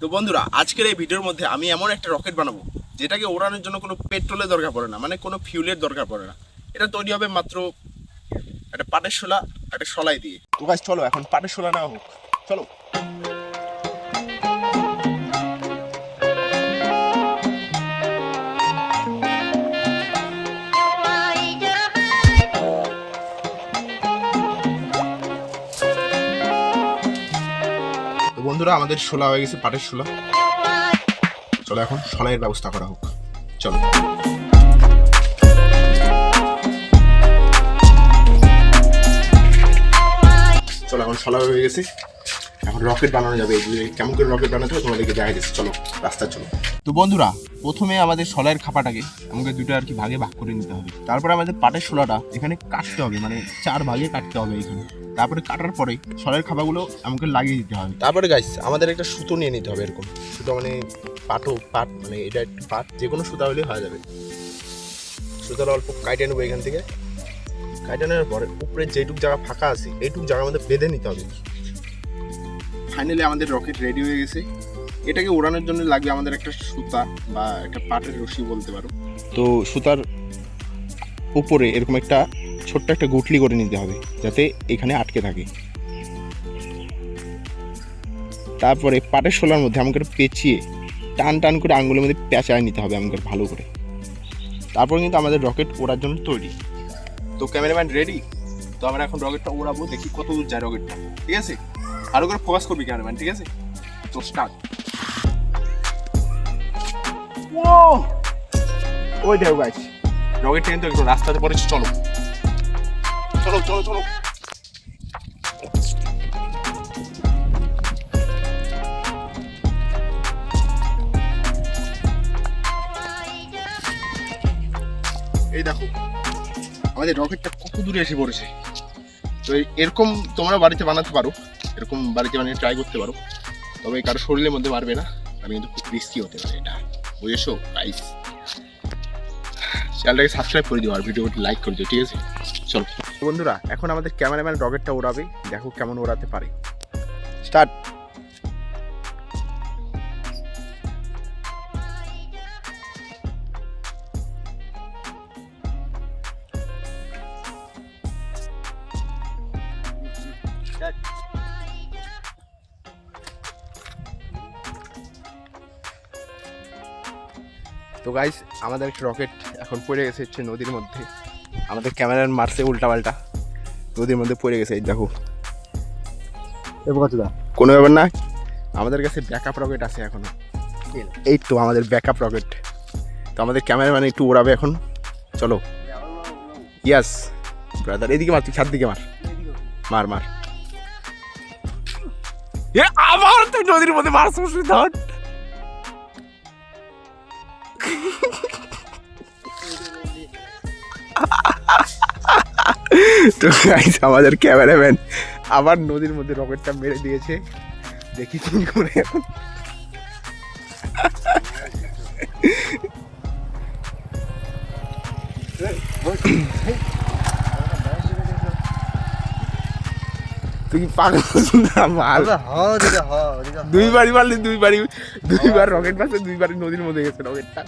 তো বন্ধুরা, আজকের এই ভিডিওর মধ্যে আমি এমন একটা রকেট বানাবো যেটাকে ওড়ানোর জন্য কোনো পেট্রোলের দরকার পড়ে না, মানে কোনো ফিউলের দরকার পড়ে না। এটা তৈরি হবে মাত্র একটা পাটের শোলা, একটা শলাই দিয়ে। তো গাইস চলো এখন পাটের শোলা নেওয়া হোক, চলো। তো বন্ধুরা, আমাদের শোলা হয়ে গেছে, পাটের শোলা। চলো এখন শলাইয়ের ব্যবস্থা করা হোক, চলো। চলো এখন শলা হয়ে গেছে, এখন রকেট বানানো যাবে। কেমন করে রকেট বানাতে হবে তোমাদেরকে দেখা গেছে, চলো রাস্তা চলো। তো বন্ধুরা, প্রথমে আমাদের শলাইয়ের খাপাটাকে আমাকে দুটো আর কি ভাগে ভাগ করে নিতে হবে। তারপরে আমাদের পাটের শোলাটা এখানে কাটতে হবে, মানে 4 ভাগে কাটতে হবে এখানে। তারপরে কাটার পরে শলাইয়ের খাপাগুলো আমাকে লাগিয়ে দিতে হবে। তারপরে গাইস আমাদের একটা সুতো নিয়ে নিতে হবে, এরকম সুতো, মানে পাট, মানে এটা একটু পাট, যে কোনো সুতা হলে হয়ে যাবে। সুতোটা অল্প কাটে নেবো এখান থেকে। কাটে নেওয়ার পরে উপরে যেটুক জায়গা ফাঁকা আছে এইটুক জায়গার মধ্যে বেঁধে নিতে হবে। ফাইনালি আমাদের রকেট রেডি হয়ে গেছে। এটাকে ওড়ানোর জন্য লাগবে আমাদের একটা সুতা বা একটা পাটের রশি বলতে পারো। তো সুতার উপরে এরকম একটা ছোট্ট একটা গুটলি করে নিতে হবে যাতে এখানে আটকে থাকে। তারপরে পাটের শোলার মধ্যে আমাকে পেঁচিয়ে টান টান করে আঙ্গুলের মধ্যে পেঁচায় নিতে হবে আমাকে ভালো করে। তারপর কিন্তু আমাদের রকেট ওড়ার জন্য তৈরি। তো ক্যামেরাম্যান রেডি? তো আমরা এখন রকেটটা ওড়াবো, দেখি কত দূর যায় রকেটটা। ঠিক আছে, আরো করে ফোকাস করবি ক্যামেরাম্যান, ঠিক আছে? তো স্টার্ট। ওই দেখো গাইস, রকেটটা কিন্তু একটু রাস্তাতে পড়েছে। চলো চলো চলো চলো। এই দেখো আমাদের রকেটটা কত দূরে এসে পড়েছে। তো এরকম তোমরা বাড়িতে বানাতে পারো, এরকম বাড়িতে বানিয়ে ট্রাই করতে পারো, তবে কারো শরীরের মধ্যে মারবে না, আমি কিন্তু খুব রিস্কি হতে পারে এটা, বুঝেছো গাইস? চ্যানেলটাকে সাবস্ক্রাইব করে দিও আর ভিডিওটি লাইক করে দিও, ঠিক আছে? চলো বন্ধুরা, এখন আমাদের ক্যামেরাম্যান রকেটটা ওড়াবে, দেখো কেমন ওড়াতে পারে। স্টার্ট। তো গাইস আমাদের একটা রকেট এখন পড়ে গেছে হচ্ছে নদীর মধ্যে। আমাদের ক্যামেরার মারছে উল্টাপাল্টা, নদীর মধ্যে পড়ে গেছে। এই দেখো, কোনো ব্যাপার না, আমাদের কাছে ব্যাকআপ রকেট আছে এখনো। এই তো আমাদের ব্যাকআপ রকেট। তো আমাদের ক্যামেরাম্যান একটু ওড়াবে এখন, চলো। ইয়াস ব্রাদার, এদিকে মার, তুই ছাদ দিকে মার, মার মার। আবার তুই নদীর মধ্যে মারছিস, ধর। তো গাইস আমাদের ক্যামেরাম্যান আবার নদীর মধ্যে রকেটটা মেরে দিয়েছে, দেখি কি করে এখন। তুই পাগল না মার, দুইবারই মারলি, দুইবার রকেট মারছে, দুইবারই নদীর মধ্যে গেছে রকেটটা।